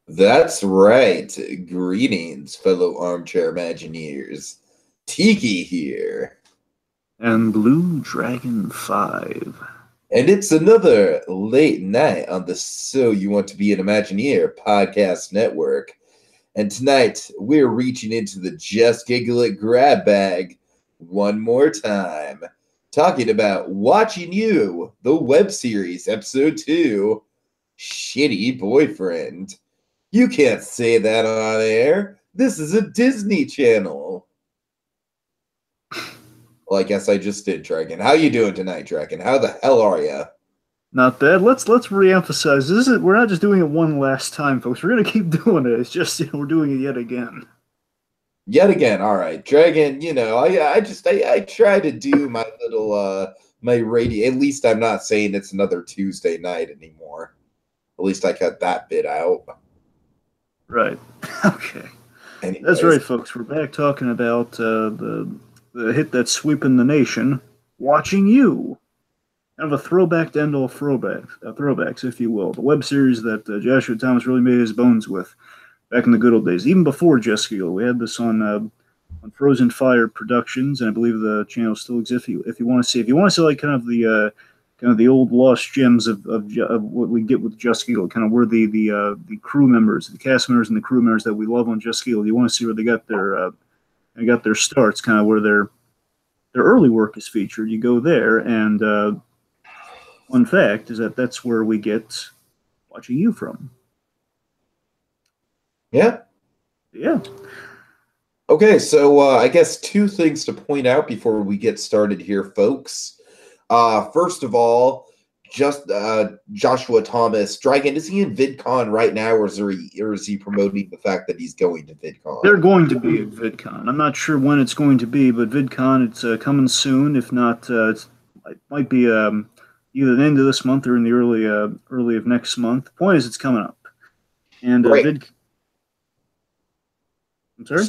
That's right. Greetings, fellow armchair Imagineers. Tiki here. And BlueDragonFive. And it's another late night on the So You Want to Be an Imagineer podcast network. And tonight, we're reaching into the Just Giggle It grab bag one more time. Talking about Watching You, the web series, episode 2, Shitty Boyfriend. You can't say that on air. This is a Disney Channel. Well, I guess I just did, Dragon. How you doing tonight, Dragon? How the hell are you? Not bad. Let's reemphasize. We're not just doing it one last time, folks. We're gonna keep doing it. It's just we're doing it yet again. Yet again, all right, Dragon. I try to do my little my radio. At least I'm not saying it's another Tuesday night anymore. At least I cut that bit out. Right. Okay. Anyways. That's right, folks. We're back talking about the hit that's sweeping the nation, Watching You. Kind of a throwback to end all throwbacks, if you will. The web series that Joshua Thomas really made his bones with back in the good old days, even before Just Giggle. We had this on Frozen Fire Productions, and I believe the channel still exists. If you want to see like kind of the old lost gems of what we get with Just Giggle, kind of where the crew members, the cast members, and the crew members that we love on Just Giggle. You want to see where they got their starts, kind of where their early work is featured. You go there, and one fact is that's where we get Watching You from. Yeah. Okay, so I guess two things to point out before we get started here, folks. First of all, just Joshua Thomas, Dragon, is he in VidCon right now, or is he promoting the fact that he's going to VidCon? They're going to be at VidCon. I'm not sure when it's going to be, but VidCon, it's coming soon. If not, it might be either the end of this month or in the early of next month. The point is, it's coming up. And I'm sorry?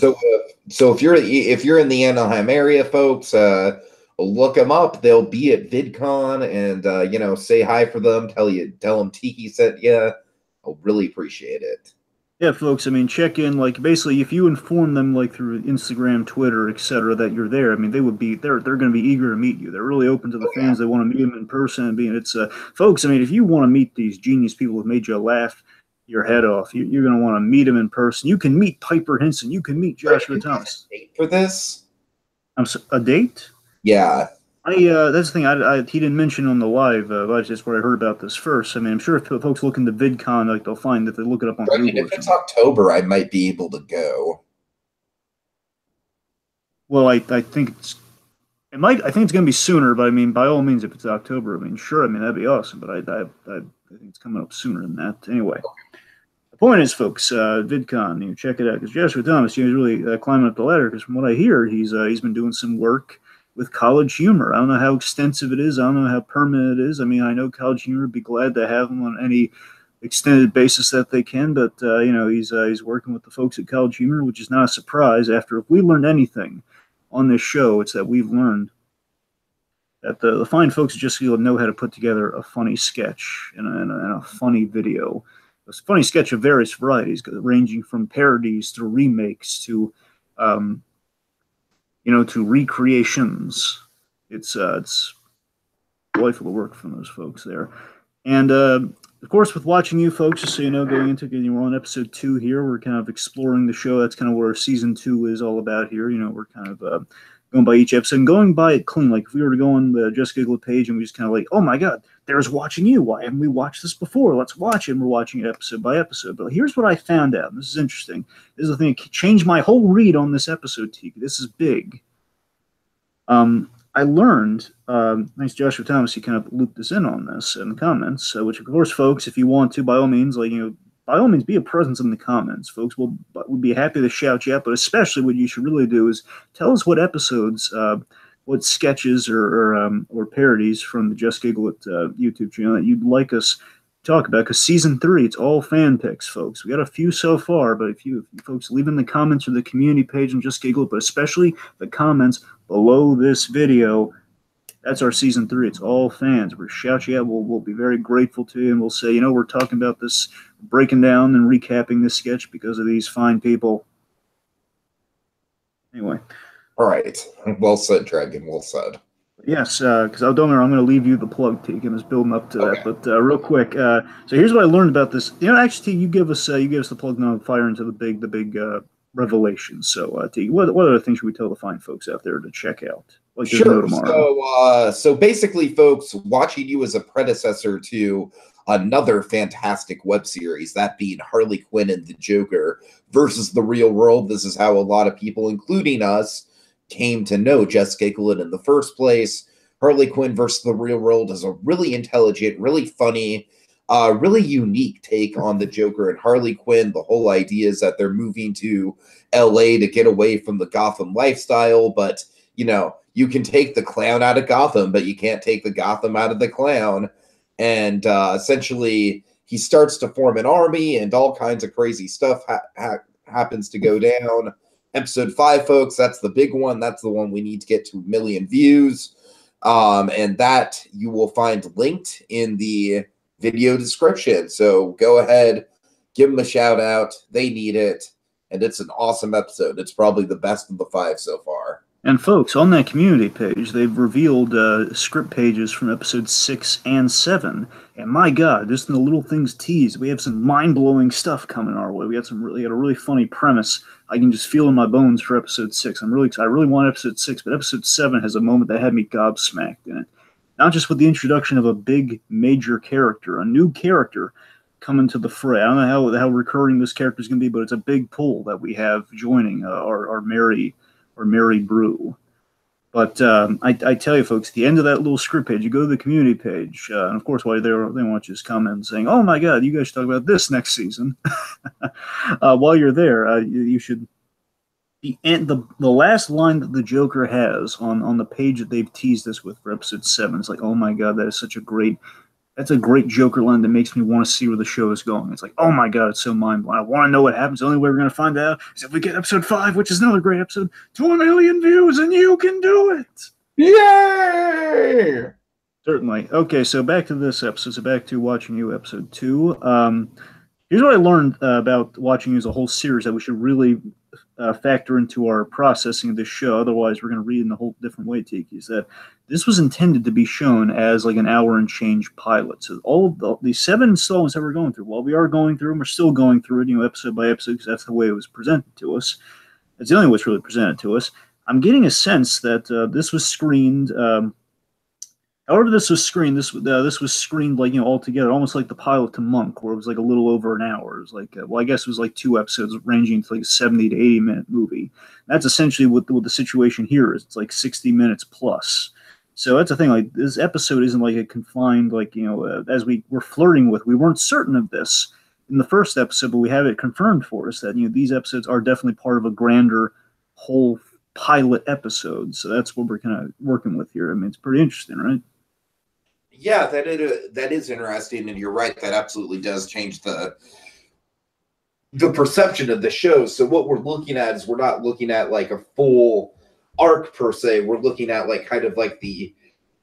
So if you're in the Anaheim area, folks, look them up. They'll be at VidCon, and say hi for them. Tell them Tiki sent you. I'll really appreciate it. Yeah, folks. I mean, check in. Like, basically, if you inform them, like through Instagram, Twitter, etc., that you're there, I mean, they're going to be eager to meet you. They're really open to the fans. They want to meet them in person. And folks. I mean, if you want to meet these genius people who made you laugh your head off, you're going to want to meet them in person. You can meet Piper Henson. You can meet Joshua Thomas. Date for this? A date? Yeah. That's the thing. He didn't mention on the live. That's where I heard about this first. I mean, I'm sure if folks look into VidCon, like they'll find that they look it up on Google. If it's October, I might be able to go. Well, I think I think it's going to be sooner. But I mean, by all means, if it's October, I mean, sure. I mean, that'd be awesome. But I think it's coming up sooner than that. Anyway, the point is, folks, VidCon, check it out, because Joshua Thomas, he's really climbing up the ladder. Because from what I hear, he's been doing some work with College Humor. I don't know how extensive it is. I don't know how permanent it is. I mean, I know College Humor would be glad to have him on any extended basis that they can, but he's working with the folks at College Humor, which is not a surprise. After, if we learned anything on this show, it's that we've learned that the fine folks at Just Giggle know how to put together a funny sketch and a funny video. A funny sketch of various varieties, ranging from parodies to remakes to to recreations. It's delightful to work from those folks there. And of course, with Watching You, folks, just so you know, going into we're on episode 2 here. We're kind of exploring the show. That's kind of where season 2 is all about here. We're kind of going by each episode and going by it clean. Like if we were to go on the Just Giggle page and we just kind of like, oh my God, there's Watching You. Why haven't we watched this before? Let's watch it. And we're watching it episode by episode. But here's what I found out. And this is interesting. This is the thing that changed my whole read on this episode, Tiki. This is big. I learned, thanks to Joshua Thomas, he kind of looped us in on this in the comments, which of course, folks, if you want to, by all means, be a presence in the comments, folks. We'll be happy to shout you out, but especially what you should really do is tell us what episodes, what sketches or parodies from the Just Giggle YouTube channel that you'd like us to talk about, because season 3, it's all fan picks, folks. We got a few so far, but if you folks leave in the comments or the community page on Just Giggle, but especially the comments below this video, That's our season 3. It's all fans. We'll shout you out. We'll be very grateful to you, and we'll say, we're talking about this, breaking down and recapping this sketch because of these fine people. Anyway. All right. Well said, Dragon. Well said. Yes, because I'm going to leave you the plug, Teak, and just building up to Okay. that. But real quick, so here's what I learned about this. Actually, Teak, you give us the plug now, fire into the big revelation. So, Teak, what other things should we tell the fine folks out there to check out? Like Sure. tomorrow. So basically, folks, watching you as a predecessor to another fantastic web series, that being Harley Quinn and the Joker versus the real world. This is how a lot of people, including us, came to know Just Giggle in the first place. Harley Quinn versus the real world is a really intelligent, really funny, really unique take on the Joker and Harley Quinn. The whole idea is that they're moving to LA to get away from the Gotham lifestyle, but you can take the clown out of Gotham, but you can't take the Gotham out of the clown. And essentially, he starts to form an army, and all kinds of crazy stuff happens to go down. Episode 5, folks, that's the big one. That's the one we need to get to 1 million views. And that you will find linked in the video description. So go ahead, give them a shout out. They need it. And it's an awesome episode. It's probably the best of the 5 so far. And folks, on that community page, they've revealed script pages from episodes 6 and 7. And my God, just in the little things teased, we have some mind-blowing stuff coming our way. We had a really funny premise. I can just feel in my bones for episode 6. I really want episode 6, but episode 7 has a moment that had me gobsmacked in it. Not just with the introduction of a big major character, a new character coming to the fray. I don't know how recurring this character is going to be, but it's a big pull that we have joining our Mary Brew. But I tell you, folks, at the end of that little script page, you go to the community page, and of course, while you're there, they want you to just comment saying, "Oh my God, you guys should talk about this next season." While you're there, you should. The last line that the Joker has on the page that they've teased us with for episode 7, it's like, "Oh my God, that's a great Joker line that makes me want to see where the show is going." It's like, oh my God, it's so mind-blowing. I want to know what happens. The only way we're going to find out is if we get episode 5, which is another great episode, to 1 million views, and you can do it. Yay! Certainly. Okay, so back to this episode. So back to Watching You, episode 2. Here's what I learned about Watching You as a whole series that we should really factor into our processing of this show. Otherwise, we're going to read in a whole different way, Tiki. Is that this was intended to be shown as like an hour and change pilot. So all of the 7 installments that we're going through, while we are going through them, we're still going through it, episode by episode, because that's the way it was presented to us. It's the only way it's really presented to us. I'm getting a sense that this was screened. However, this was screened. This was screened like all together, almost like the pilot to Monk, where it was like a little over an hour. It was like, I guess it was like 2 episodes, ranging to like a 70 to 80 minute movie. That's essentially what the situation here is. It's like 60 minutes plus. So that's the thing. Like, this episode isn't like a confined, as we were flirting with. We weren't certain of this in the first episode, but we have it confirmed for us that these episodes are definitely part of a grander whole pilot episode. So that's what we're kind of working with here. I mean, it's pretty interesting, right? Yeah, that is interesting, and you're right. That absolutely does change the perception of the show. So what we're looking at is we're not looking at like a full arc per se. We're looking at like kind of like the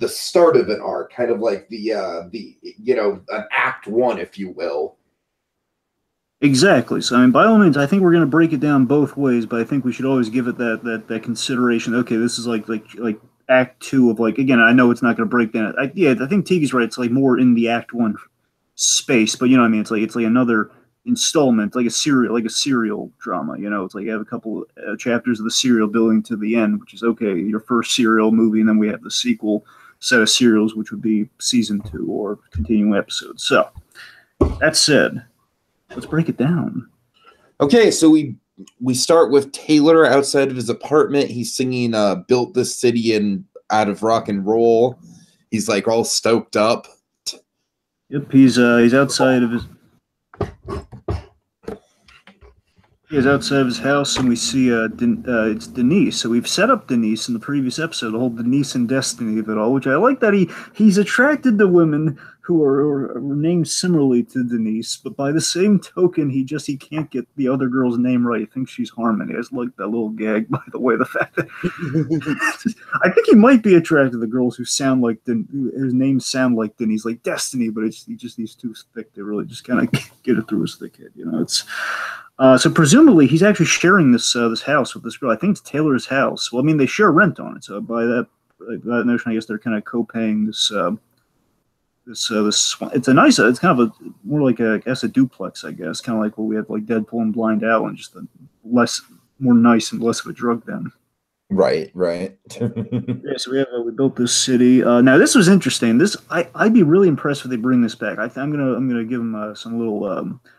start of an arc, kind of like the an act 1, if you will. Exactly. So I mean, by all means, I think we're going to break it down both ways, but I think we should always give it that consideration. Okay, this is like Act 2 of again, I know it's not going to break down. I think Tiki's right. It's like more in the Act 1 space, but what I mean. It's like another installment, like a serial drama. It's like you have a couple chapters of the serial building to the end, which is okay. Your first serial movie, and then we have the sequel set of serials, which would be season 2 or continuing episodes. So that said, let's break it down. Okay, so we start with Taylor outside of his apartment. He's singing "Built This City" and out of rock and roll. He's like all stoked up. Yep, he's outside of his house, and we see it's Denise. So we've set up Denise in the previous episode, the whole Denise and Destiny of it all, which I like that he's attracted to women who are named similarly to Denise, but by the same token, he can't get the other girl's name right. He thinks she's Harmony. I just like that little gag, by the way. The fact that I think he might be attracted to the girls who sound like his names sound like Denise, like Destiny, but he just these too thick. They really just kind of get it through his thick head, you know. It's so presumably he's actually sharing this house with this girl. I think it's Taylor's house. Well, I mean, they share rent on it, so by that notion, I guess they're kind of co-paying this. It's a nice. It's kind of more like I guess a duplex. I guess kind of like what we have like Deadpool and Blind Allen, just more nice and less of a drug den. Right. Yeah, so we built this city. Now this was interesting. I'd be really impressed if they bring this back. I'm gonna give them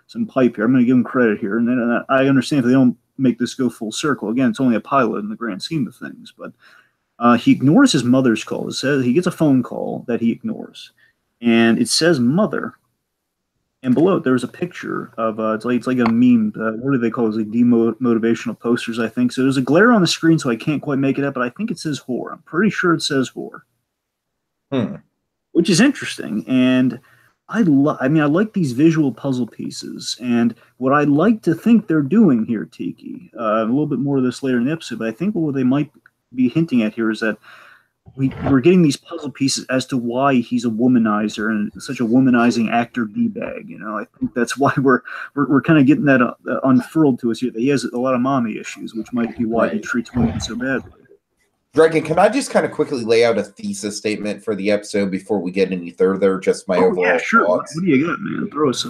some pipe here. I'm gonna give them credit here, and then I understand if they don't make this go full circle. Again, it's only a pilot in the grand scheme of things, but he ignores his mother's call. It says he gets a phone call that he ignores, and it says mother. And below it, there's a picture of it's like a meme. What do they call it? It's like demotivational posters, I think. So there's a glare on the screen, so I can't quite make it out, but I think it says whore. I'm pretty sure it says whore, which is interesting. And I like these visual puzzle pieces. And what I'd like to think they're doing here, Tiki, a little bit more of this later in the episode, but I think what they might be hinting at here is that we're getting these puzzle pieces as to why he's a womanizer and such a womanizing actor d-bag. You know, I think that's why we're kind of getting that unfurled to us here. That he has a lot of mommy issues, which might be why he treats women so badly. Dragon, can I just kind of quickly lay out a thesis statement for the episode before we get any further? Just my overall thoughts. What do you got, man? Throw us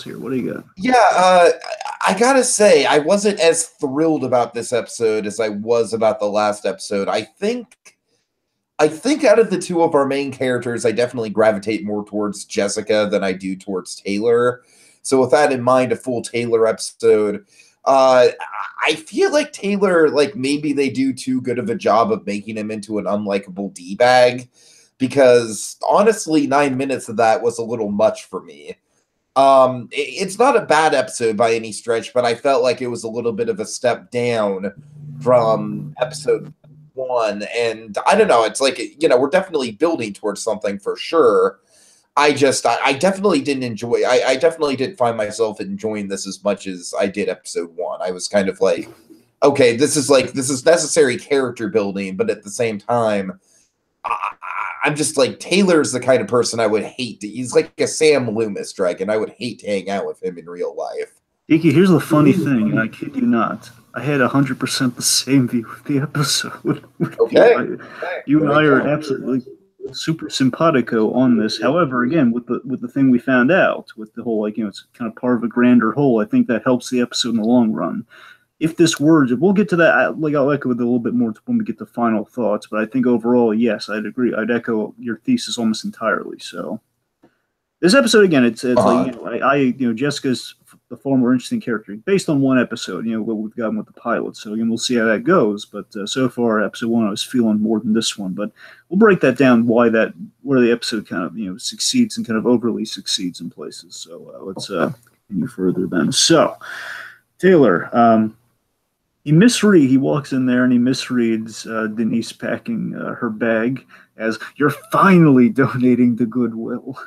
here. What do you got? Yeah, I gotta say, I wasn't as thrilled about this episode as I was about the last episode. I think out of the two of our main characters, I definitely gravitate more towards Jessica than I do towards Taylor. So with that in mind, a full Taylor episode, I feel like Taylor, like maybe they do too good of a job of making him into an unlikable D-bag, because honestly, 9 minutes of that was a little much for me. It's not a bad episode by any stretch, but I felt like it was a little bit of a step down from episode 1, and I don't know, it's like, you know, we're definitely building towards something for sure. I definitely didn't enjoy, I definitely didn't find myself enjoying this as much as I did episode 1. I was kind of like, okay, this is necessary character building, but at the same time, I'm just like, Taylor's the kind of person I would hate to, he's like a Sam Loomis Dragon. I would hate to hang out with him in real life. Iki, here's the funny thing, and I kid you not. I had 100% the same view of the episode. Okay. You and I are absolutely super simpatico on this. However, again, with the thing we found out, with the whole, like, you know, it's kind of part of a grander whole, I think that helps the episode in the long run. If this were, we'll get to that, like, I'll echo it a little bit more when we get to final thoughts, but I think overall, yes, I'd agree. I'd echo your thesis almost entirely, so. This episode, again, it's like, you know, Jessica's the far more interesting character based on one episode, you know, what we've gotten with the pilot. So again, we'll see how that goes. But so far, episode 1, I was feeling more than this one. But we'll break that down, where the episode kind of, you know, succeeds and kind of overly succeeds in places. So let's continue further then. So Taylor, he walks in there and he misreads Denise packing her bag as, "You're finally donating to Goodwill."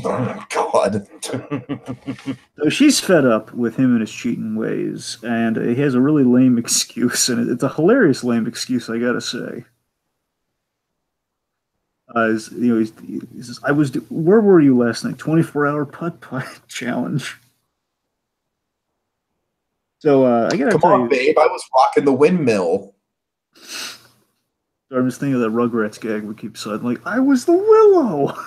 Oh, God. So she's fed up with him and his cheating ways, and he has a really lame excuse, and it's a hilarious lame excuse, I gotta say. You know, he says, "Where were you last night? 24-hour putt-putt challenge." So I gotta Come tell on, you, babe, I was rocking the windmill. So I'm just thinking of that Rugrats gag we keep saying, like, "I was the Willow."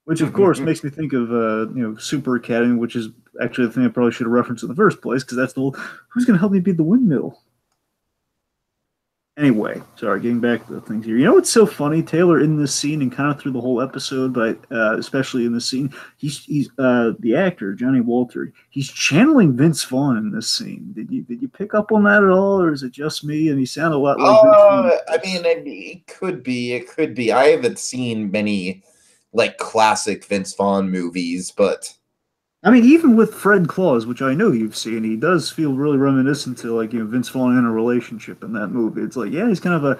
Which, of course, makes me think of, you know, Super Academy, which is actually the thing I probably should have referenced in the first place, because that's the whole, who's going to help me beat the windmill? Anyway, sorry, getting back to the things here. You know what's so funny? Taylor in this scene, and kind of through the whole episode, but especially in this scene, he's the actor, Johnny Walter, he's channeling Vince Vaughn in this scene. Did you pick up on that at all, or is it just me? And he sounded a lot like Vince Vaughn. I mean, it could be. I haven't seen many, like, classic Vince Vaughn movies, but I mean, even with Fred Claus, which I know you've seen, he does feel really reminiscent to, like, you know, Vince Vaughn in a relationship in that movie. It's like, yeah, he's kind of a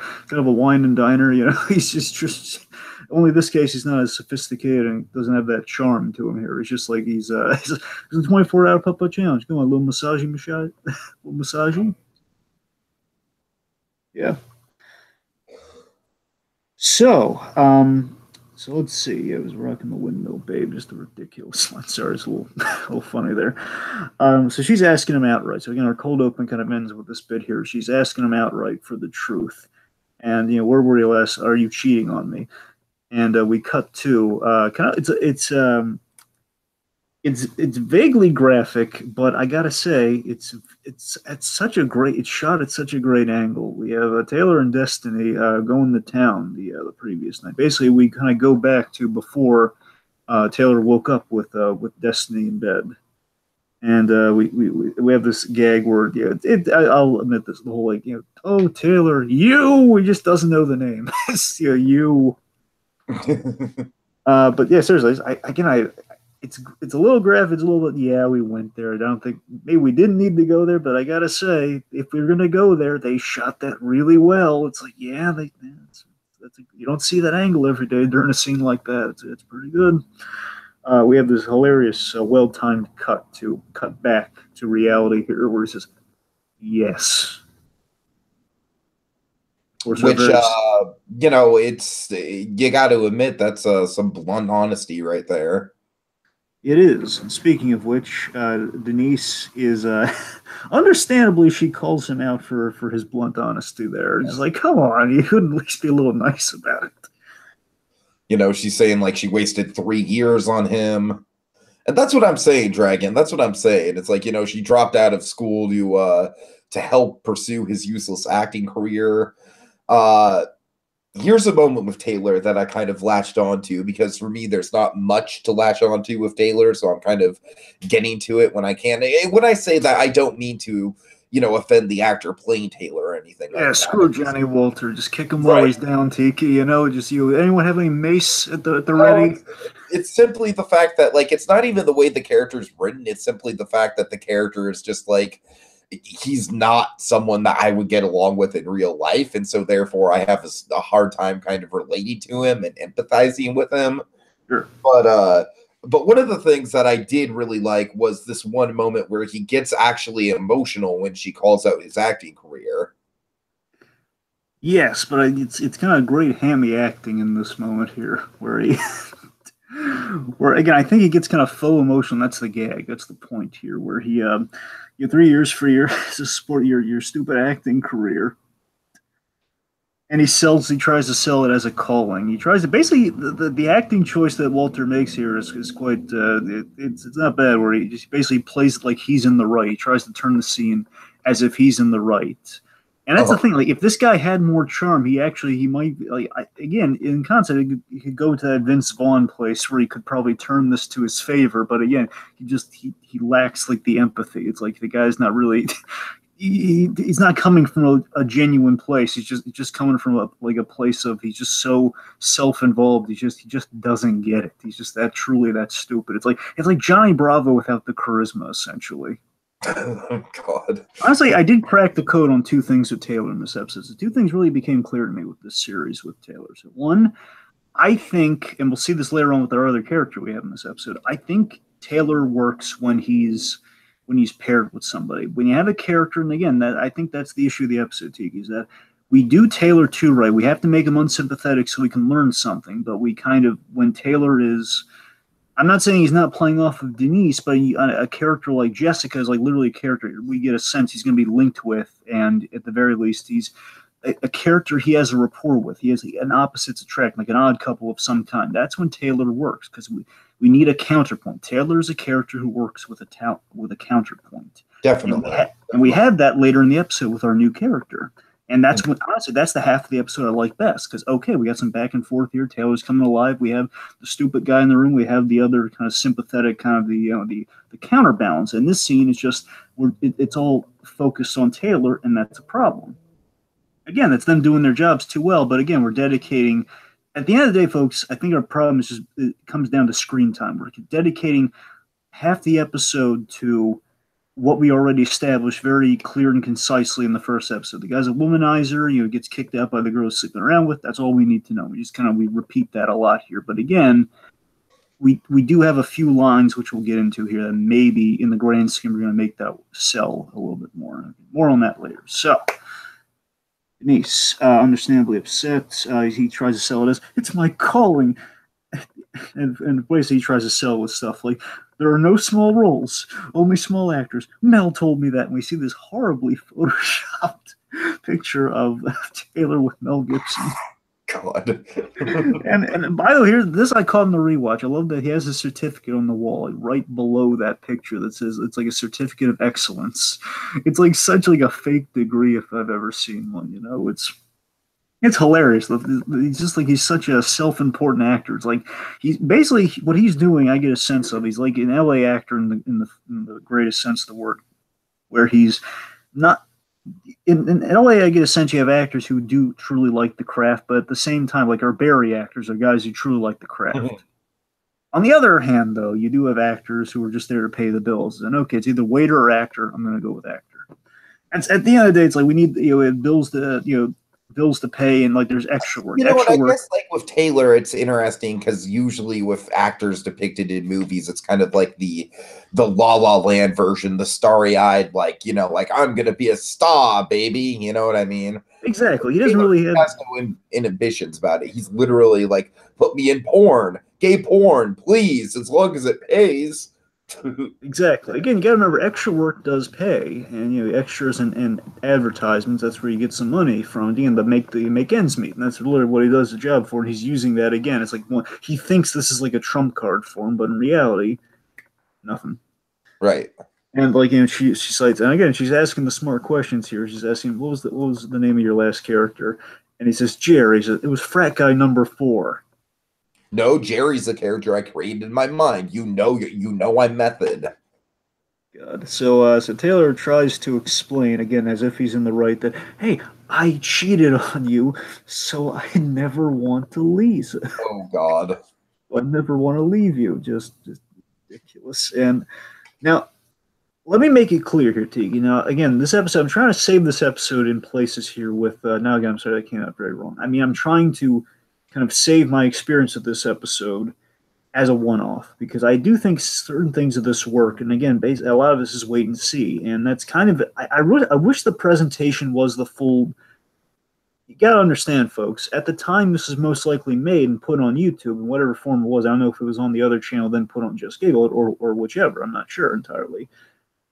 wine and diner, you know. He's just only this case he's not as sophisticated and doesn't have that charm to him here. It's just like he's a 24-hour putt-putt challenge. Come on, a little massaging, little massaging. Yeah. So, so let's see. I was rocking the windmill, babe. Just a ridiculous line. Sorry, it's a little funny there. So she's asking him outright. So again, our cold open kind of ends with this bit here. She's asking him outright for the truth. And where were you last? Are you cheating on me? And we cut to it's vaguely graphic, but I gotta say it's shot at such a great angle. We have Taylor and Destiny going to town the previous night. Basically, we kind of go back to before Taylor woke up with Destiny in bed, and we have this gag where I'll admit this, the whole oh Taylor, he just doesn't know the name. It's you. But yeah, seriously, it's a little graphic. It's a little bit, we went there. I don't think maybe we didn't need to go there, but I gotta say, if we were gonna go there, they shot that really well. It's like, you don't see that angle every day during a scene like that. It's pretty good. We have this hilarious, well-timed cut back to reality here, where he says, "Yes." Which, it's you got to admit that's some blunt honesty right there. It is. And speaking of which, Denise is, understandably, she calls him out for his blunt honesty there. It's like, come on, you couldn't at least be a little nice about it. She's saying like she wasted 3 years on him. And that's what I'm saying, Dragon. That's what I'm saying. It's like, she dropped out of school to help pursue his useless acting career. Here's a moment with Taylor that I kind of latched onto, because for me, there's not much to latch onto with Taylor, so I'm kind of getting to it when I can. When I say that, I don't mean to, offend the actor playing Taylor or anything. Yeah, screw Johnny Walter. Just kick him while he's down, Tiki. Anyone have any mace at the ready? It's simply the fact that, it's not even the way the character's written. It's simply the fact that the character is just he's not someone that I would get along with in real life, and so therefore I have a hard time kind of relating to him and empathizing with him. Sure. But one of the things that I did really like was this one moment where he gets actually emotional when she calls out his acting career. Yes, but it's kind of great hammy acting in this moment here, where again, I think he gets kind of faux emotional. That's the gag. That's the point here, where he you have 3 years for to support your stupid acting career, and he tries to sell it as a calling. He tries to basically the acting choice that Walter makes here is quite it's not bad, where he just basically plays it like he's in the right. He tries to turn the scene as if he's in the right. And that's the thing. If this guy had more charm, he might again, in concept, he could go to that Vince Vaughn place where he could probably turn this to his favor. But again, he lacks the empathy. It's like the guy's not really. He's not coming from a genuine place. He's just coming from a place of he's just so self-involved. He just doesn't get it. He's just that stupid. It's like Johnny Bravo without the charisma, essentially. Oh, God. Honestly, I did crack the code on two things with Taylor in this episode. So two things really became clear to me with this series with Taylor. So one, I think, and we'll see this later on with our other character we have in this episode, I think Taylor works when he's paired with somebody. When you have a character, and again, I think that's the issue of the episode, Tiki, is that we do Taylor too right. We have to make him unsympathetic so we can learn something, but we kind of, when Taylor is... I'm not saying he's not playing off of Denise, but a character like Jessica is literally a character we get a sense he's going to be linked with, and at the very least, he's a character he has a rapport with. He has an opposites attract, like an odd couple of some kind. That's when Taylor works, because we need a counterpoint. Taylor is a character who works with a counterpoint. Definitely. And we have that later in the episode with our new character. And that's when, honestly, that's the half of the episode I like best, because, okay, we got some back and forth here. Taylor's coming alive. We have the stupid guy in the room. We have the other kind of sympathetic kind of the counterbalance. And this scene is just, it's all focused on Taylor, and that's a problem. Again, that's them doing their jobs too well. But again, we're dedicating, at the end of the day, folks, I think our problem is just, it comes down to screen time. We're dedicating half the episode to what we already established very clear and concisely in the first episode. The guy's a womanizer, gets kicked out by the girl he's sleeping around with. That's all we need to know. We repeat that a lot here. But again, we do have a few lines which we'll get into here that maybe in the grand scheme are going to make that sell a little bit more. More on that later. So Denise, understandably upset. He tries to sell it as, it's my calling. And basically he tries to sell with stuff like, there are no small roles, only small actors. Mel told me that. And we see this horribly photoshopped picture of Taylor with Mel Gibson. God. and by the way, this I caught in the rewatch. I love that he has a certificate on the wall, like right below that picture that says it's like a certificate of excellence. It's like such like a fake degree if I've ever seen one. It's hilarious. He's just like, he's such a self-important actor. It's like he's basically what he's doing. I get a sense of he's like an LA actor in the greatest sense of the word, where he's not in LA. I get a sense you have actors who do truly like the craft, but at the same time, like our Barry actors are guys who truly like the craft. Mm-hmm. On the other hand, though, you do have actors who are just there to pay the bills. And okay, it's either waiter or actor. I'm going to go with actor. And at the end of the day, it's like we need bills to pay, and like there's extra work. I guess like with Taylor, it's interesting because usually with actors depicted in movies, it's kind of like the La La Land version, the starry-eyed, like I'm gonna be a star, baby. You know what I mean? Exactly. He doesn't really has no inhibitions about it. He's literally like, put me in porn, gay porn, please, as long as it pays. Exactly. Again, you got to remember, extra work does pay, and extras and advertisements. That's where you get some money from. Again, to make ends meet, and that's literally what he does the job for. And he's using that again. It's like he thinks this is like a trump card for him, but in reality, nothing. Right. And like she cites, and again, she's asking the smart questions here. She's asking, what was the name of your last character? And he says Jerry. He says, it was frat guy number 4. No, Jerry's a character I created in my mind. You know I'm method. God. So Taylor tries to explain, again, as if he's in the right, that, hey, I cheated on you, so I never want to leave. Oh, God. I never want to leave you. Just ridiculous. And now, let me make it clear here, Tiki. Now, again, this episode, I'm trying to save this episode in places here with, now again, I'm sorry, that came out very wrong. I mean, I'm trying to kind of save my experience of this episode as a one-off, because I do think certain things of this work, and again, a lot of this is wait and see, and that's kind of, I wish the presentation was the full. You got to understand, folks, at the time this is most likely made and put on YouTube in whatever form it was. I don't know if it was on the other channel then put on Just Giggle or whichever. I'm not sure entirely.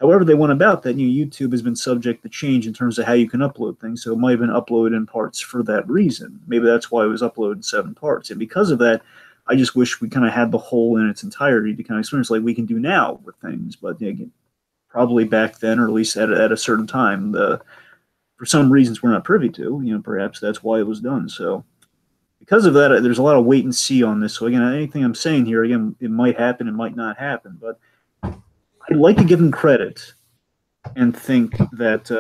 However they went about that, YouTube has been subject to change in terms of how you can upload things. So it might have been uploaded in parts for that reason. Maybe that's why it was uploaded in 7 parts. And because of that, I just wish we kind of had the whole in its entirety to kind of experience like we can do now with things. But again, probably back then, or at least at a certain time, for some reasons we're not privy to, perhaps that's why it was done. So because of that, there's a lot of wait and see on this. So again, anything I'm saying here, again, it might happen, it might not happen, but I'd like to give him credit and think that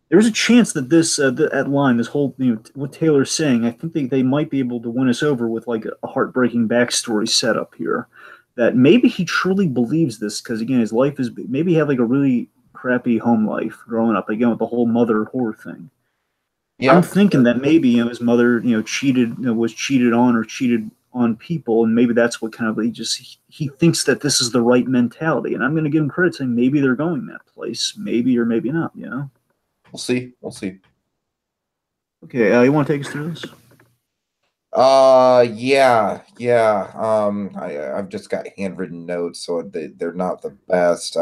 there's a chance that that line, this whole, what Taylor's saying, I think they might be able to win us over with like a heartbreaking backstory setup here. That maybe he truly believes this because, again, his life is, maybe he had like a really crappy home life growing up, again, with the whole mother whore thing. Yeah. I'm thinking that maybe, his mother, cheated, was cheated on or cheated on people, and maybe that's what kind of he thinks that this is the right mentality, and I'm going to give him credit saying maybe they're going that place, maybe or maybe not. We'll see. Okay, you want to take us through this? Yeah. I've just got handwritten notes, so they're not the best.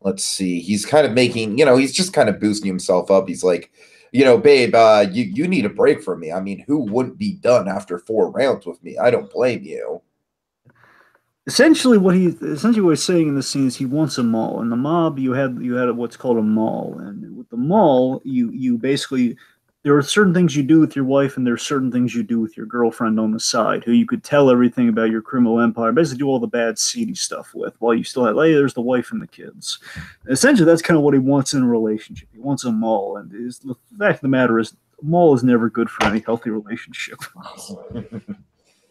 Let's see. He's kind of making, he's just kind of boosting himself up. He's like, babe, you need a break from me. I mean, who wouldn't be done after 4 rounds with me? I don't blame you. Essentially, what he's saying in this scene is he wants a mall. In the mob, you had what's called a mall, and with the mall, you basically, there are certain things you do with your wife, and there are certain things you do with your girlfriend on the side, who you could tell everything about your criminal empire, basically do all the bad, seedy stuff with, while you still have, hey, there's the wife and the kids. Essentially, that's kind of what he wants in a relationship. He wants a mall, and the fact of the matter is, a mall is never good for any healthy relationship.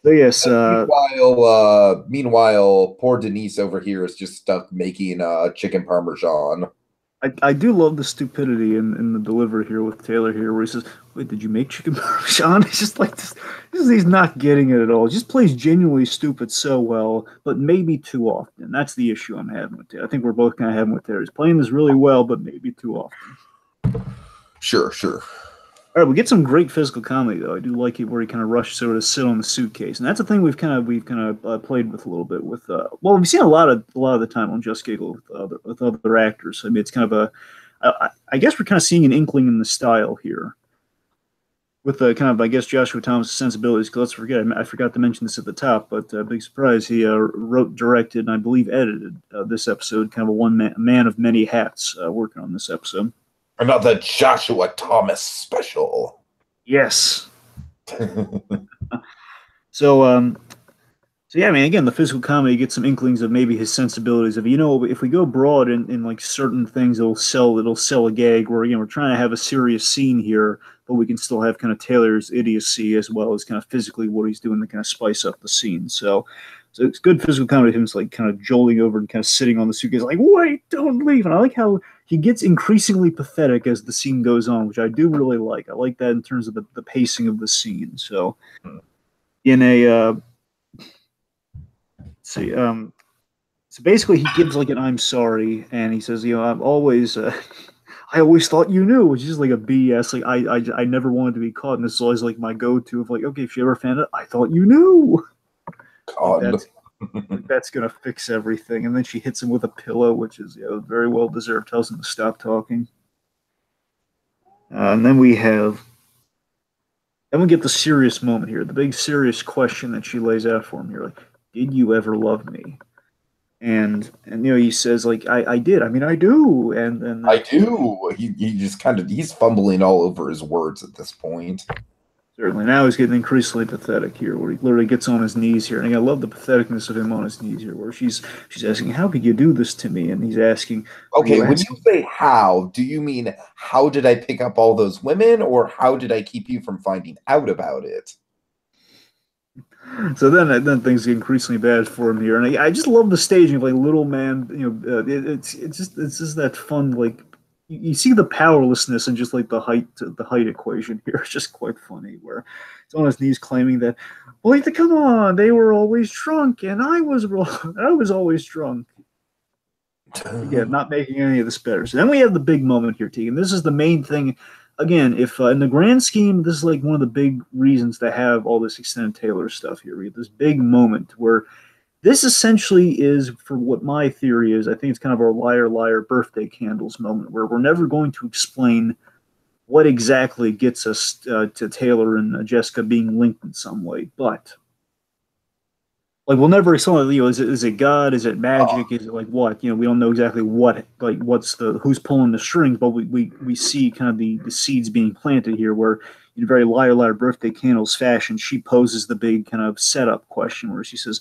So yes, Meanwhile, poor Denise over here is just stuck making chicken parmesan. I do love the stupidity in the delivery here with Taylor here, where he says, "Wait, did you make chicken parmesan?" It's just like this, he's not getting it at all. He just plays genuinely stupid so well, but maybe too often. That's the issue I'm having with it. I think we're both kind of having with Taylor. He's playing this really well, but maybe too often. Sure, sure. All right, we get some great physical comedy though. I do like it where he kind of rushes over to sit on the suitcase, and that's a thing we've kind of played with a little bit with. Well, we've seen a lot of the time on Just Giggle with other actors. I mean, it's kind of I guess we're kind of seeing an inkling in the style here with the kind of I guess Joshua Thomas' sensibilities. Because let's forget, I forgot to mention this at the top, but big surprise, he wrote, directed, and I believe edited this episode. Kind of a man of many hats working on this episode. Another Joshua Thomas special. Yes. So yeah, I mean, again, the physical comedy gets some inklings of maybe his sensibilities of, if we go broad in like certain things, it'll sell a gag where, again, we're trying to have a serious scene here, but we can still have kind of Taylor's idiocy as well as kind of physically what he's doing to kind of spice up the scene. So it's good physical comedy. Him like kind of jolting over and kind of sitting on the suitcase, like, wait, don't leave. And I like how he gets increasingly pathetic as the scene goes on, which I do really like. I like that in terms of the pacing of the scene. So in a see, so basically he gives like an I'm sorry, and he says, I'm always I always thought you knew, which is like a BS. Like I never wanted to be caught, and this is always like my go-to of like, okay, if you ever found out, I thought you knew. God. That's gonna fix everything. And then she hits him with a pillow, which is very well deserved. Tells him to stop talking. And then we get the serious moment here, the big serious question that she lays out for him here, like, did you ever love me? And he says like I did. I mean I do. And I do. He just he's fumbling all over his words at this point. Certainly. Now he's getting increasingly pathetic here, where he literally gets on his knees here. And I love the patheticness of him on his knees here, where she's asking, how could you do this to me? And he's asking, okay, when you say how, do you mean how did I pick up all those women, or how did I keep you from finding out about it? So then things get increasingly bad for him here. And I just love the staging of like little man, it's just that fun, like, you see the powerlessness and just like the height equation here. It's just quite funny where he's on his knees claiming that, well, come on, they were always drunk and I was wrong. I was always drunk. Yeah, not making any of this better. So then we have the big moment here, Tegan. This is the main thing. Again, if in the grand scheme, this is like one of the big reasons to have all this extended Taylor stuff here. We have this big moment where this essentially is, for what my theory is, I think it's kind of our liar, liar birthday candles moment, where we're never going to explain what exactly gets us to Taylor and Jessica being linked in some way. But, like, we'll never explain, is it God? Is it magic? Is it like what? We don't know exactly what, like, who's pulling the strings, but we see kind of the seeds being planted here, where in very liar, liar birthday candles fashion, she poses the big kind of setup question where she says,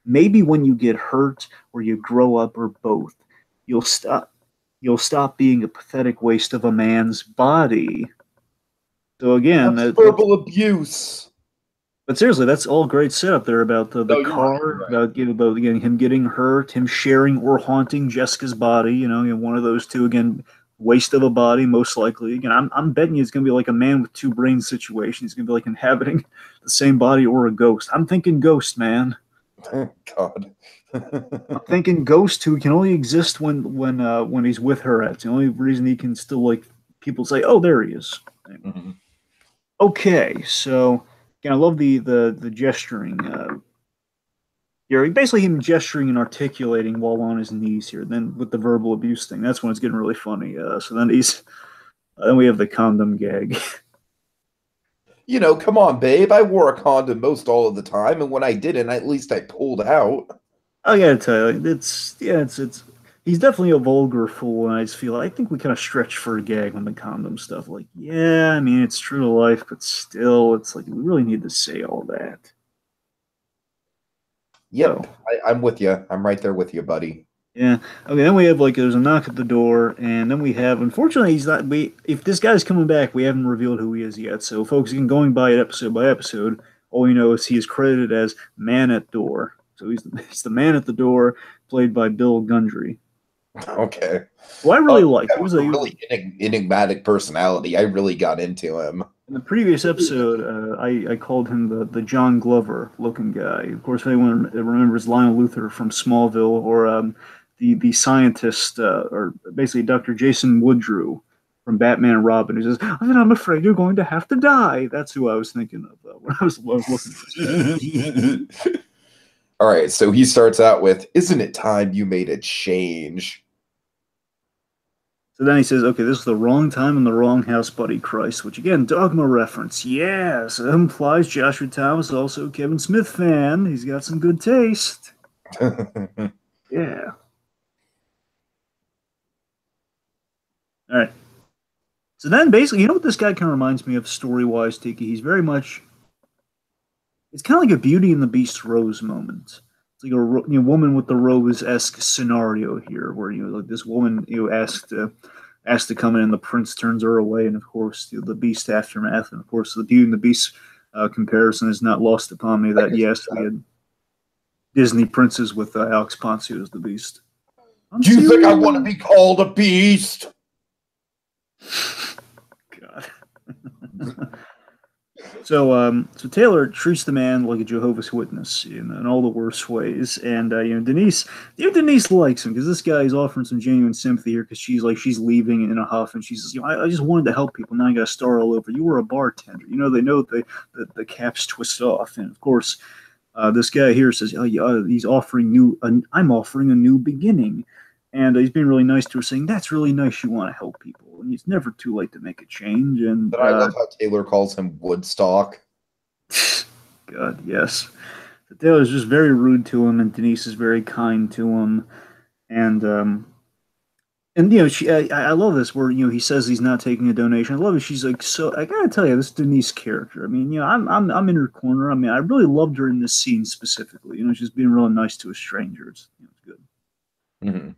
maybe when you get hurt or you grow up or both, you'll stop being a pathetic waste of a man's body. So again, that's verbal abuse. But seriously, that's all great setup there about the car, right. about again him getting hurt, him sharing or haunting Jessica's body. One of those two again, waste of a body most likely. Again, I'm betting you it's going to be like a man with two brains situation. He's going to be like inhabiting the same body or a ghost. I'm thinking ghost, man. God. I'm thinking ghost who can only exist when he's with her. That's the only reason he can still, like, people say, oh, there he is. Mm-hmm. Okay, so again, I love the gesturing. Basically him gesturing and articulating while on his knees here. Then with the verbal abuse thing, that's when it's getting really funny. So then then we have the condom gag. Come on, babe. I wore a condom most all of the time, and when I didn't, at least I pulled out. I gotta tell you, it's he's definitely a vulgar fool, and I think we kind of stretch for a gag on the condom stuff. Like, yeah, I mean, it's true to life, but still, it's like we really need to say all that. Yep, so, I'm with you. I'm right there with you, buddy. Yeah. Okay. Then we have there's a knock at the door, and then we have, unfortunately, he's not. If this guy's coming back, we haven't revealed who he is yet. So, folks, again, going by it episode by episode, all we know is he is credited as Man at Door. So he's the man at the door, played by Bill Gundry. Okay. Who I really liked. He was a really enigmatic personality. I really got into him. In the previous episode, I called him the John Glover looking guy. Of course, if anyone remembers Lionel Luthor from Smallville, or the scientist, or basically Dr. Jason Woodrue from Batman and Robin, who says, "I'm afraid you're going to have to die." That's who I was thinking of when I was looking for this. All right, so he starts out with, "Isn't it time you made a change?" So then he says, "Okay, this is the wrong time in the wrong house, buddy Christ," which again, Dogma reference. Yes, it implies Joshua Thomas, also a Kevin Smith fan. He's got some good taste. Yeah. All right. So then basically, you know what this guy kind of reminds me of story-wise, Tiki? He's very much... It's kind of like a Beauty and the Beast Rose moment. It's like a woman with the rose-esque scenario here, where like this woman asked to come in, and the prince turns her away, and of course the Beast aftermath, and of course the Beauty and the Beast comparison is not lost upon me. That yes, we had Disney princes with Alex Ponce as the Beast. Do you think I want to be called a beast? God. So Taylor treats the man like a Jehovah's Witness in all the worst ways, and Denise likes him because this guy is offering some genuine sympathy here because she's leaving in a huff, and she says, I just wanted to help people. Now I got to start all over. You were a bartender. They know the caps twist off, and of course, this guy here says, he's offering I'm offering a new beginning, and he's being really nice to her, saying that's really nice. You want to help people. And it's never too late to make a change. And but I love how Taylor calls him Woodstock. God, yes. But Taylor's just very rude to him, and Denise is very kind to him. And I love this where he says he's not taking a donation. I love it. She's like, so I gotta tell you, this Denise character. I mean, I'm in her corner. I mean, I really loved her in this scene specifically. She's being really nice to a stranger. It's good. Mm-hmm.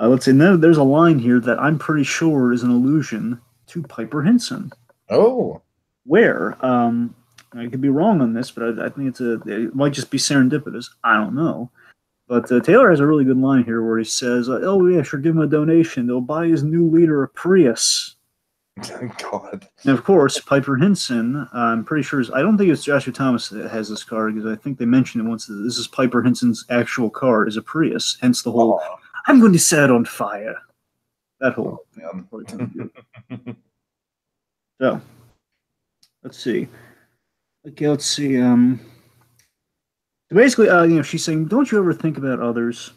Let's see. Now there's a line here that I'm pretty sure is an allusion to Piper Henson. Oh, where I could be wrong on this, but I think it might just be serendipitous. I don't know. But Taylor has a really good line here where he says, "Oh yeah, sure, give him a donation. They'll buy his new leader a Prius." God. And of course, Piper Henson, I'm pretty sure, I don't think it's Joshua Thomas that has this car, because I think they mentioned it once that this is Piper Henson's actual car, is a Prius. Hence the whole, I'm going to set it on fire. That whole thing. So, let's see. Okay, let's see. So basically, she's saying, don't you ever think about others?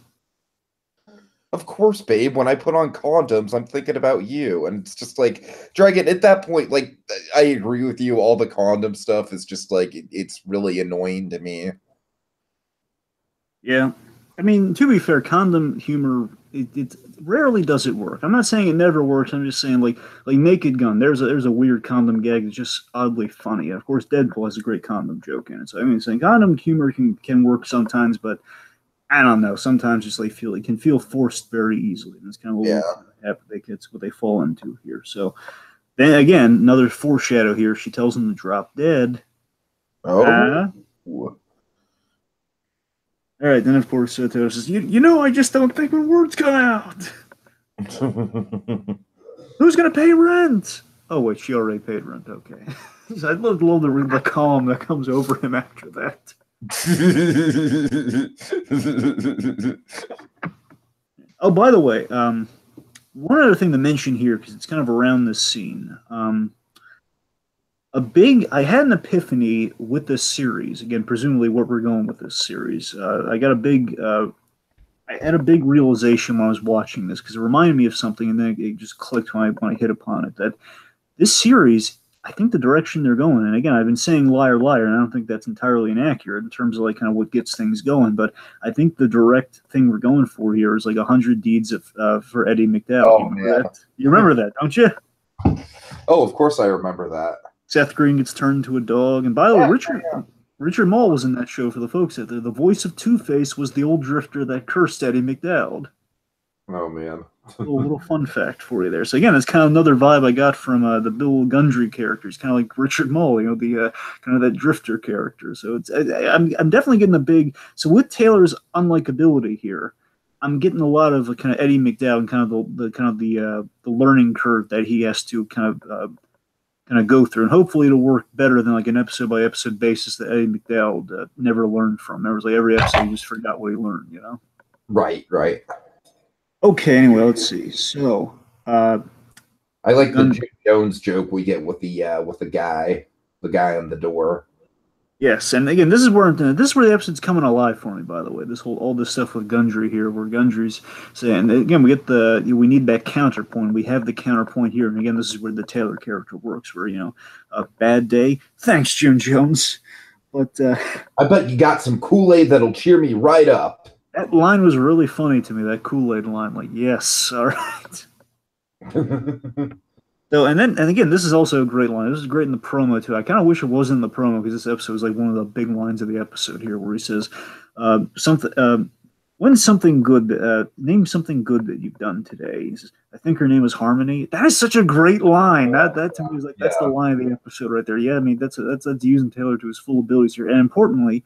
Of course, babe. When I put on condoms, I'm thinking about you. And it's just like, Dragon, at that point, like, I agree with you. All the condom stuff is just like, it's really annoying to me. Yeah. I mean, to be fair, condom humor, it rarely does it work. I'm not saying it never works. I'm just saying, like Naked Gun, there's a weird condom gag that's just oddly funny. And of course, Deadpool has a great condom joke in it. So, I mean, saying condom humor can work sometimes, but I don't know. Sometimes just it can feel forced very easily, and it's kind of what they fall into here. So then again, another foreshadow here. She tells him to drop dead. Oh. All right. Then of course Taylor says, "I just don't think when words come out. Who's gonna pay rent?" Oh wait, she already paid rent. Okay. I'd love the calm that comes over him after that. Oh, by the way, one other thing to mention here, because it's kind of around this scene. I had an epiphany with this series. Again, presumably what we're going with this series. I had a big realization when I was watching this, because it reminded me of something, and then it just clicked when I hit upon it, that this series, I think the direction they're going, and again, I've been saying liar, liar, and I don't think that's entirely inaccurate in terms of kind of what gets things going, but I think the direct thing we're going for here is 100 Deeds for Eddie McDowell. Oh, man. You remember that, don't you? Oh, of course I remember that. Seth Green gets turned into a dog, and by the way, Richard Mall was in that show for the folks out there. The voice of Two-Face was the old drifter that cursed Eddie McDowell. Oh man. little fun fact for you there. So again, it's kind of another vibe I got from the Bill Gundry character. It's kind of like Richard Mole, the kind of that drifter character. So I'm definitely getting a big. So with Taylor's unlikability here, I'm getting a lot of kind of Eddie McDowell and kind of the learning curve that he has to kind of go through, and hopefully it'll work better than like an episode by episode basis that Eddie McDowell never learned from. There was like every episode he just forgot what he learned, Right. Okay, anyway, let's see. So, I like the Jim Jones joke we get with the guy on the door. Yes, and again, this is where the episode's coming alive for me. By the way, all this stuff with Gundry here, where Gundry's saying again, we need that counterpoint. We have the counterpoint here, and again, this is where the Taylor character works. Where a bad day. Thanks, Jim Jones. But I bet you got some Kool-Aid that'll cheer me right up. That line was really funny to me. That Kool-Aid line, like, yes, all right. So, and again, this is also a great line. This is great in the promo too. I kind of wish it wasn't in the promo because this episode is like one of the big lines of the episode here, where he says when something good, name something good that you've done today. He says, I think her name is Harmony. That is such a great line. That to me is like that's the line of the episode right there. Yeah, I mean that's using Taylor to his full abilities here, and importantly,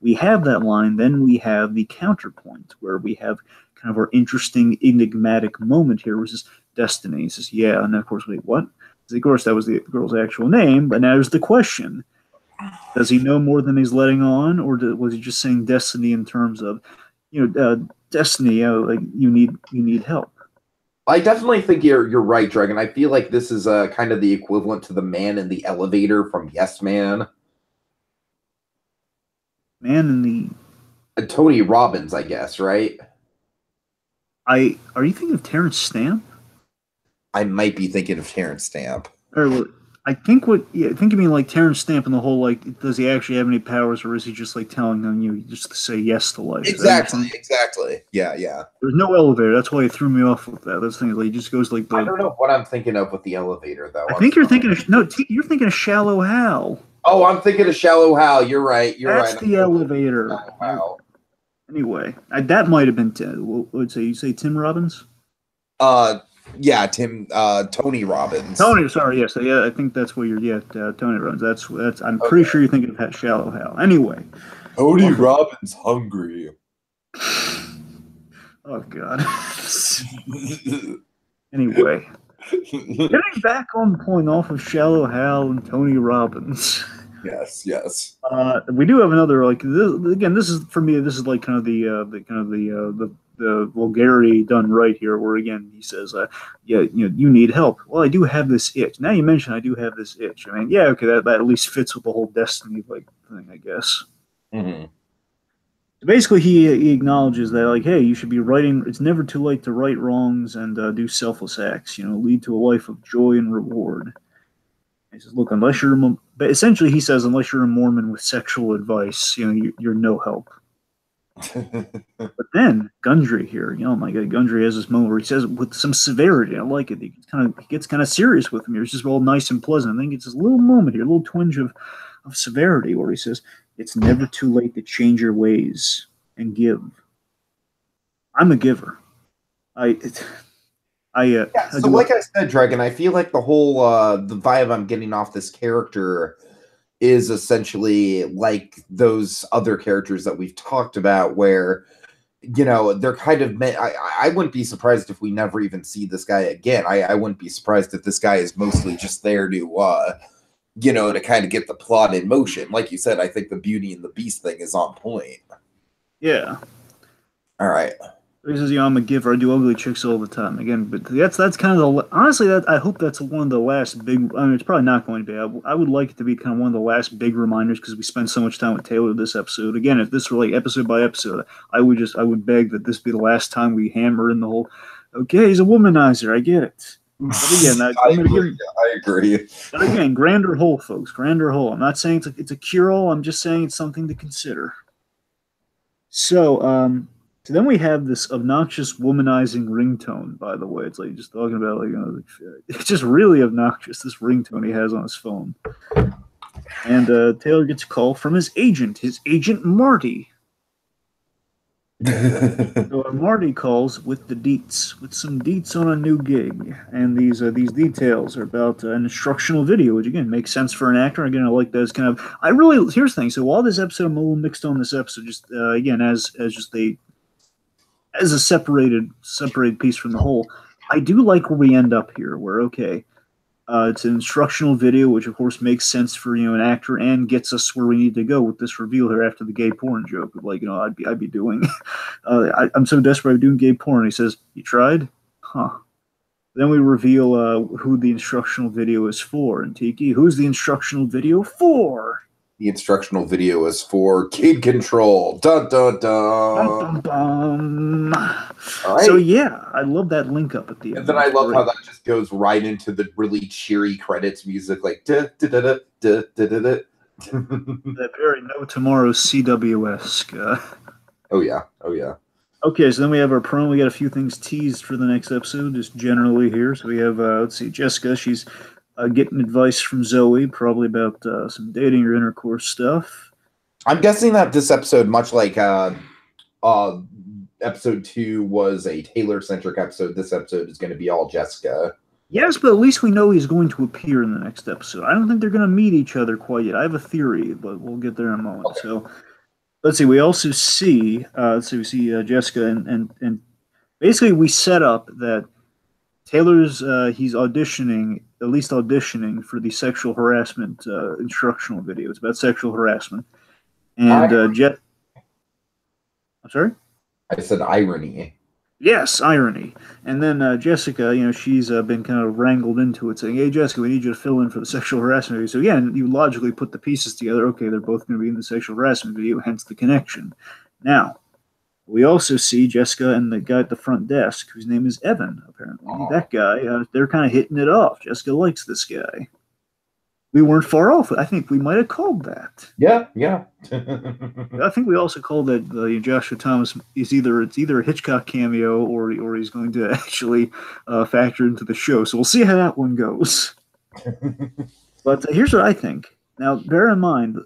we have that line. Then we have the counterpoint where we have kind of our interesting enigmatic moment here, which is Destiny. He says, yeah, and then of course, wait, what? Of course, that was the girl's actual name, but now there's the question. Does he know more than he's letting on, or was he just saying Destiny in terms of, Destiny, like you need help? I definitely think you're right, Dragon. I feel like this is kind of the equivalent to the man in the elevator from Yes Man. Man in the... Tony Robbins, I guess, right? Are you thinking of Terrence Stamp? I might be thinking of Terrence Stamp. Or I think you mean like Terrence Stamp and the whole, like, does he actually have any powers, or is he just like telling them just to say yes to life? Exactly. Yeah. There's no elevator. That's why he threw me off with that. That's the thing. Like, he just goes like. I don't know what I'm thinking of with the elevator, though. I think you're thinking of you're thinking of Shallow Hal. Oh, I'm thinking of Shallow Hal. You're right. That's the elevator. Wow. Anyway, that might have been. What would you say Tim Robbins? Yeah, Tony Robbins. Sorry, yes, yeah, I think that's what you're. Yeah, Tony Robbins. That's. I'm pretty sure you're thinking of Shallow Hal. Anyway, Tony Robbins hungry. Oh God. Anyway, getting back on point off of Shallow Hal and Tony Robbins. Yes. We do have another this is for me. This is like kind of the vulgarity done right here, where again he says, you need help. Well, I do have this itch. Now you mention I do have this itch. I mean, yeah, okay, that at least fits with the whole Destiny thing, I guess. Mm-hmm. So basically, he acknowledges that hey, you should be writing. It's never too late to right wrongs and do selfless acts. Lead to a life of joy and reward. He says, look, but essentially he says, unless you're a Mormon with sexual advice, you're no help. But then Gundry here, oh my God, Gundry has this moment where he says with some severity, I like it. He gets kind of serious with him here. It's just all nice and pleasant. I think it's this little moment here, a little twinge of severity, where he says, it's never too late to change your ways and give. I'm a giver. So like I said, Dragon, I feel like the whole the vibe I'm getting off this character is essentially like those other characters that we've talked about, where they're kind of I wouldn't be surprised if we never even see this guy again. I wouldn't be surprised if this guy is mostly just there to to kind of get the plot in motion. Like you said, I think the Beauty and the Beast thing is on point. Yeah. All right. He says, I'm a giver. I do ugly chicks all the time. Again, but that's kind of honestly, I hope that's one of the last big. I mean, it's probably not going to be. I would like it to be kind of one of the last big reminders, because we spend so much time with Taylor this episode. Again, if this were like episode by episode, I would beg that this be the last time we hammer in the whole. Okay, he's a womanizer. I get it. But again, I agree. But again, grander whole, folks. Grander whole. I'm not saying it's a cure-all. I'm just saying it's something to consider. So then we have this obnoxious womanizing ringtone, by the way. It's like just talking about, it's just really obnoxious, this ringtone he has on his phone. And Taylor gets a call from his agent Marty. So Marty calls with the deets, with some deets on a new gig, and these details are about an instructional video, which again makes sense for an actor. Again, I like those kind of. I really here's the thing. So while this episode, I'm a little mixed on this episode, just again as just as a separated piece from the whole. I do like where we end up here, where okay, it's an instructional video, which of course makes sense for an actor and gets us where we need to go with this reveal here after the gay porn joke. Like I'd be doing. I'm so desperate I'm doing gay porn. He says, "You tried, huh?" Then we reveal who the instructional video is for. And Tiki, who's the instructional video for? The instructional video is for kid control. Dun dun Bum, dun. bum, bum. All right. So yeah, I love that link up at the end. And then I love how that just goes right into the really cheery credits music, like da da da da da da da da. That very No Tomorrow CW-esque. Oh yeah, oh yeah. Okay, so then we have our promo. We got a few things teased for the next episode, just generally here. So we have, let's see, Jessica. She's getting advice from Zoe, probably about some dating or intercourse stuff. I'm guessing that this episode, much like episode 2 was a Taylor-centric episode, this episode is going to be all Jessica. Yes, but at least we know he's going to appear in the next episode. I don't think they're going to meet each other quite yet. I have a theory, but we'll get there in a moment. Okay. So let's see. We also see, we see Jessica, and basically we set up that Taylor's he's auditioning, at least auditioning for the sexual harassment instructional video. It's about sexual harassment, and I'm sorry. I said irony. Yes, irony. And then Jessica, she's been kind of wrangled into it, saying, "Hey, Jessica, we need you to fill in for the sexual harassment video." So again, you logically put the pieces together. Okay, they're both going to be in the sexual harassment video, hence the connection. Now, we also see Jessica and the guy at the front desk, whose name is Evan, apparently. Aww. That guy, they're kind of hitting it off. Jessica likes this guy. We weren't far off. I think we might have called that. Yeah. I think we also called that Joshua Thomas is either a Hitchcock cameo or he's going to actually factor into the show. So we'll see how that one goes. But here's what I think. Now, bear in mind,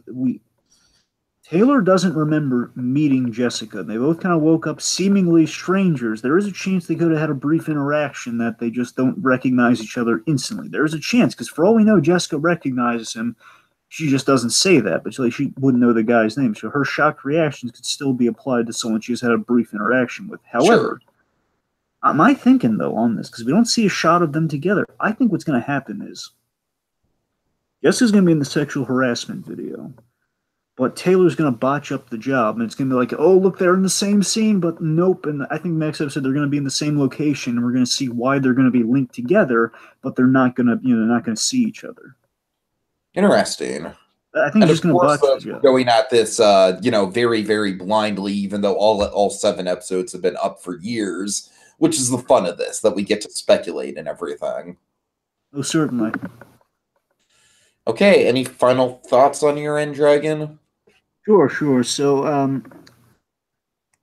Taylor doesn't remember meeting Jessica. They both kind of woke up seemingly strangers. There is a chance they could have had a brief interaction that they just don't recognize each other instantly. There is a chance, because for all we know, Jessica recognizes him. She just doesn't say that, but she wouldn't know the guy's name. So her shocked reactions could still be applied to someone she has had a brief interaction with. However, my thinking, though, on this, because we don't see a shot of them together, I think what's going to happen is Jessica's going to be in the sexual harassment video. But Taylor's going to botch up the job, and it's going to be like, oh, look, they're in the same scene, but nope. And I think next episode they're going to be in the same location, and we're going to see why they're going to be linked together, but they're not going to, they're not going to see each other. Interesting. I think he's just going to botch the job. Going at this, very, very blindly, even though all 7 episodes have been up for years, which is the fun of this, that we get to speculate and everything. Oh, certainly. Okay, any final thoughts on your end, Dragon? Sure. So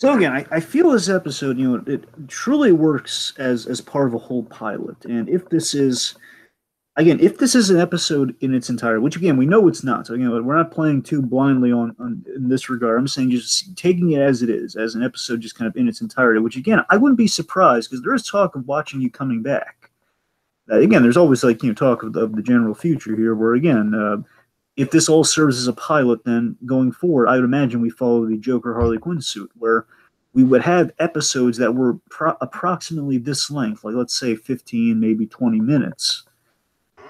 again, I feel this episode, it truly works as part of a whole pilot. And if this is an episode in its entirety, which again, we know it's not. So again, we're not playing too blindly on in this regard. I'm saying just taking it as it is, as an episode just kind of in its entirety, which again, I wouldn't be surprised, because there is talk of watching you coming back. Again, there's always talk of the general future here, where again, if this all serves as a pilot, then going forward, I would imagine we follow the Joker Harley Quinn suit, where we would have episodes that were approximately this length, like let's say 15, maybe 20 minutes.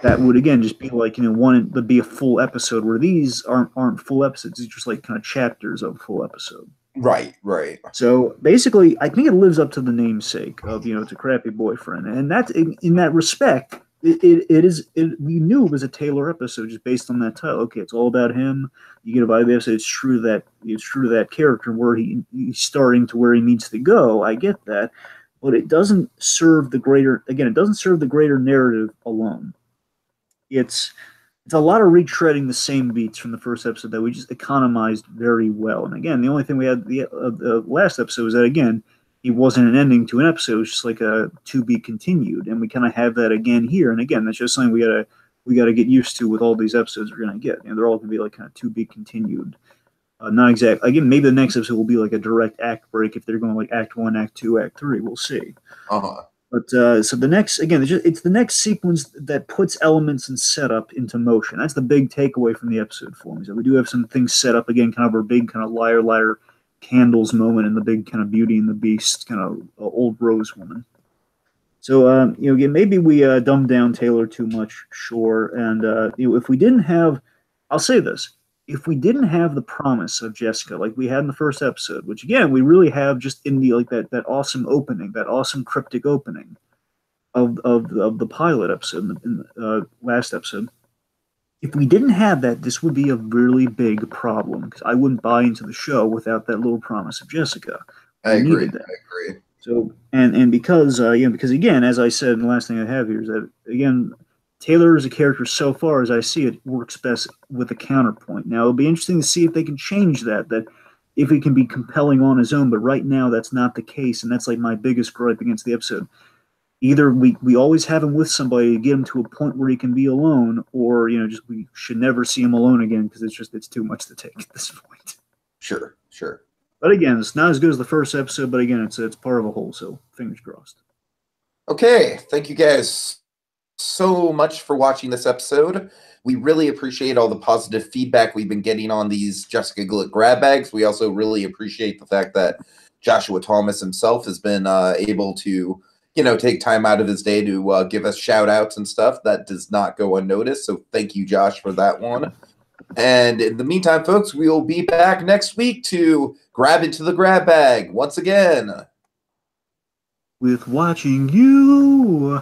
That would again just be like one to be a full episode, where these aren't full episodes; it's just like kind of chapters of a full episode. Right. So basically, I think it lives up to the namesake of it's a crappy boyfriend, and that's in that respect. It is. We knew it was a Taylor episode just based on that title. Okay, it's all about him. You get a vibe of the episode. It's true to that character where he's starting to where he needs to go. I get that, but it doesn't serve the greater. Again, it doesn't serve the greater narrative alone. It's a lot of retreading the same beats from the first episode that we just economized very well. And again, the only thing we had the last episode was that again, it wasn't an ending to an episode; it was just like a to be continued, and we kind of have that again here. And again, that's just something we gotta get used to with all these episodes we're gonna get. They're all gonna be like kind of to be continued Not exact. Again, maybe the next episode will be like a direct act break if they're going like Act 1, Act 2, Act 3. We'll see. Uh-huh. But so the next, again, it's the next sequence that puts elements and setup into motion. That's the big takeaway from the episode for me. So we do have some things set up again, kind of our big kind of liar candles moment and the big kind of Beauty and the Beast kind of old Rose woman. So again, maybe we dumbed down Taylor too much, sure. And if we didn't have, I'll say this. If we didn't have the promise of Jessica like we had in the first episode, which again we really have just in the like that awesome opening, that awesome cryptic opening of the pilot episode in the last episode. If we didn't have that, this would be a really big problem because I wouldn't buy into the show without that little promise of Jessica. I agree. I agree. So and because because again, as I said, and the last thing I have here is that again, Taylor as a character, so far as I see it, works best with a counterpoint. Now, it'll be interesting to see if they can change that if he can be compelling on his own, but right now that's not the case, and that's like my biggest gripe against the episode. Either we always have him with somebody to get him to a point where he can be alone, or just we should never see him alone again because it's too much to take at this point. Sure. But again, it's not as good as the first episode, but again, it's part of a whole, so fingers crossed. Okay, thank you guys so much for watching this episode. We really appreciate all the positive feedback we've been getting on these Jessica Giggle grab bags. We also really appreciate the fact that Joshua Thomas himself has been able to, take time out of his day to give us shout outs and stuff. That does not go unnoticed. So thank you, Josh, for that one. And in the meantime, folks, we will be back next week to grab into the grab bag once again. With watching you.